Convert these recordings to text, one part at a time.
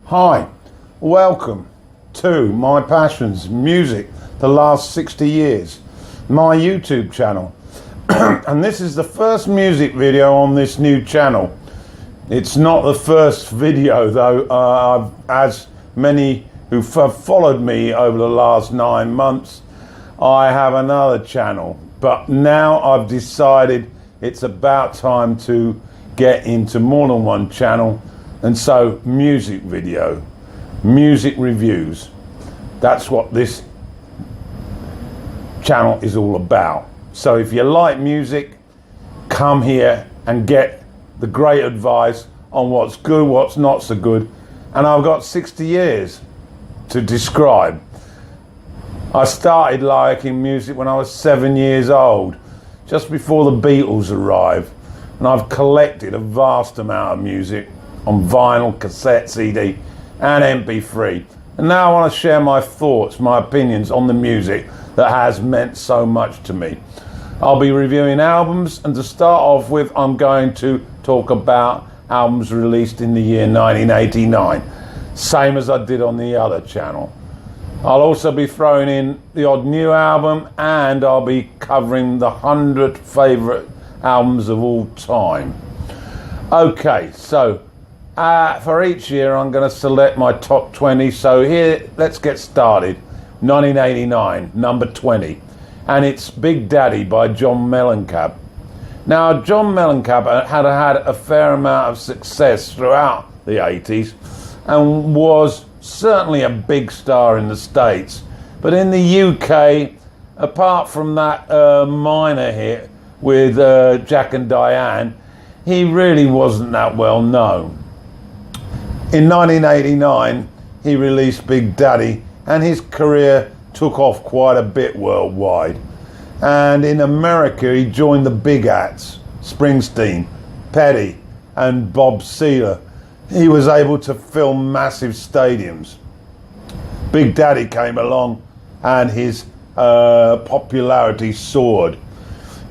Hi, welcome to my passions, music, the last 60 years, my YouTube channel. And this is the first music video on this new channel. It's not the first video though, as many who have followed me over the last 9 months, I have another channel. But now I've decided it's about time to get into more than one channel. And so music video, music reviews, that's what this channel is all about. So if you like music, come here and get the great advice on what's good, what's not so good. And I've got 60 years to describe. I started liking music when I was 7 years old, just before the Beatles arrived. And I've collected a vast amount of music on vinyl, cassette, CD and MP3. And now I want to share my thoughts, my opinions on the music that has meant so much to me. I'll be reviewing albums, and to start off with, I'm going to talk about albums released in the year 1989, same as I did on the other channel. I'll also be throwing in the odd new album, and I'll be covering the 100 favourite albums of all time. Okay, so for each year I'm going to select my top 20. So here, let's get started. 1989, number 20, and it's Big Daddy by John Mellancamp. Now, John Mellancamp had a fair amount of success throughout the 80s and was certainly a big star in the States. But in the UK, apart from that minor hit with Jack and Diane, he really wasn't that well known. In 1989, he released Big Daddy, and his career took off quite a bit worldwide. And in America, he joined the big acts, Springsteen, Petty, and Bob Seger. He was able to fill massive stadiums. Big Daddy came along, and his popularity soared.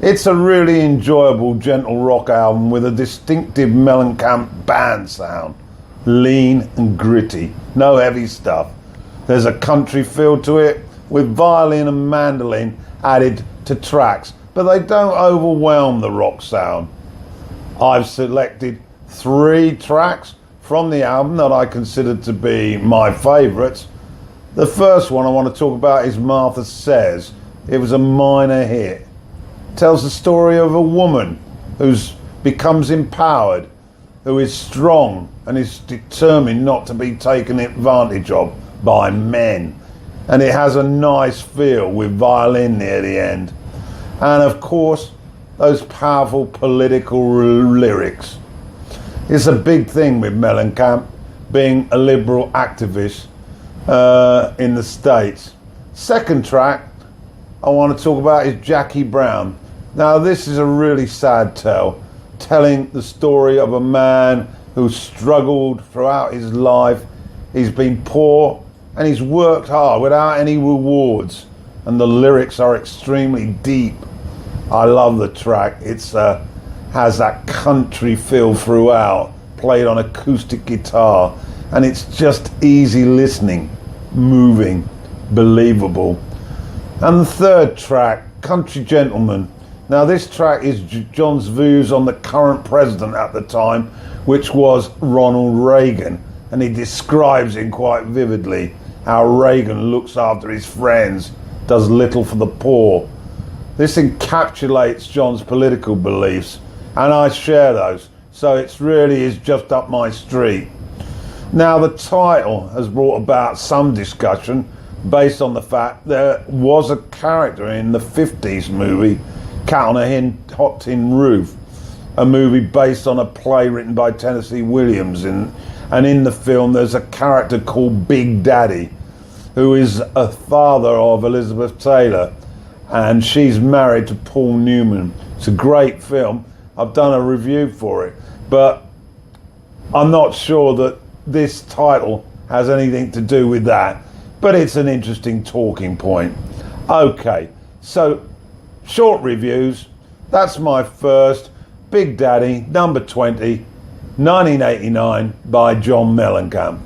It's a really enjoyable, gentle rock album with a distinctive Mellancamp band sound. Lean and gritty, no heavy stuff. There's a country feel to it, with violin and mandolin added to tracks, but they don't overwhelm the rock sound. I've selected 3 tracks from the album that I consider to be my favourites. The first one I want to talk about is Martha Says. It was a minor hit. It tells the story of a woman who becomes empowered, who is strong and is determined not to be taken advantage of by men. And it has a nice feel with violin near the end. And of course, those powerful political lyrics. It's a big thing with Mellancamp, being a liberal activist in the States. Second track I want to talk about is Jackie Brown. Now, this is a really sad tale, telling the story of a man who struggled throughout his life. He's been poor and he's worked hard without any rewards, and the lyrics are extremely deep. I love the track. It's has that country feel throughout, played on acoustic guitar, and it's just easy listening, moving, believable. And the third track, Country Gentleman. Now, this track is John's views on the current president at the time, which was Ronald Reagan, and he describes him quite vividly how Reagan looks after his friends, does little for the poor. This encapsulates John's political beliefs, and I share those, so it really is just up my street. Now, the title has brought about some discussion based on the fact there was a character in the 50s movie Cat on a Hot Tin Roof, a movie based on a play written by Tennessee Williams, and in the film there's a character called Big Daddy, who is a father of Elizabeth Taylor, and she's married to Paul Newman. It's a great film. I've done a review for it, but I'm not sure that this title has anything to do with that, but it's an interesting talking point. Okay, so short reviews. That's my first. Big Daddy, number 20, 1989, by John Mellancamp.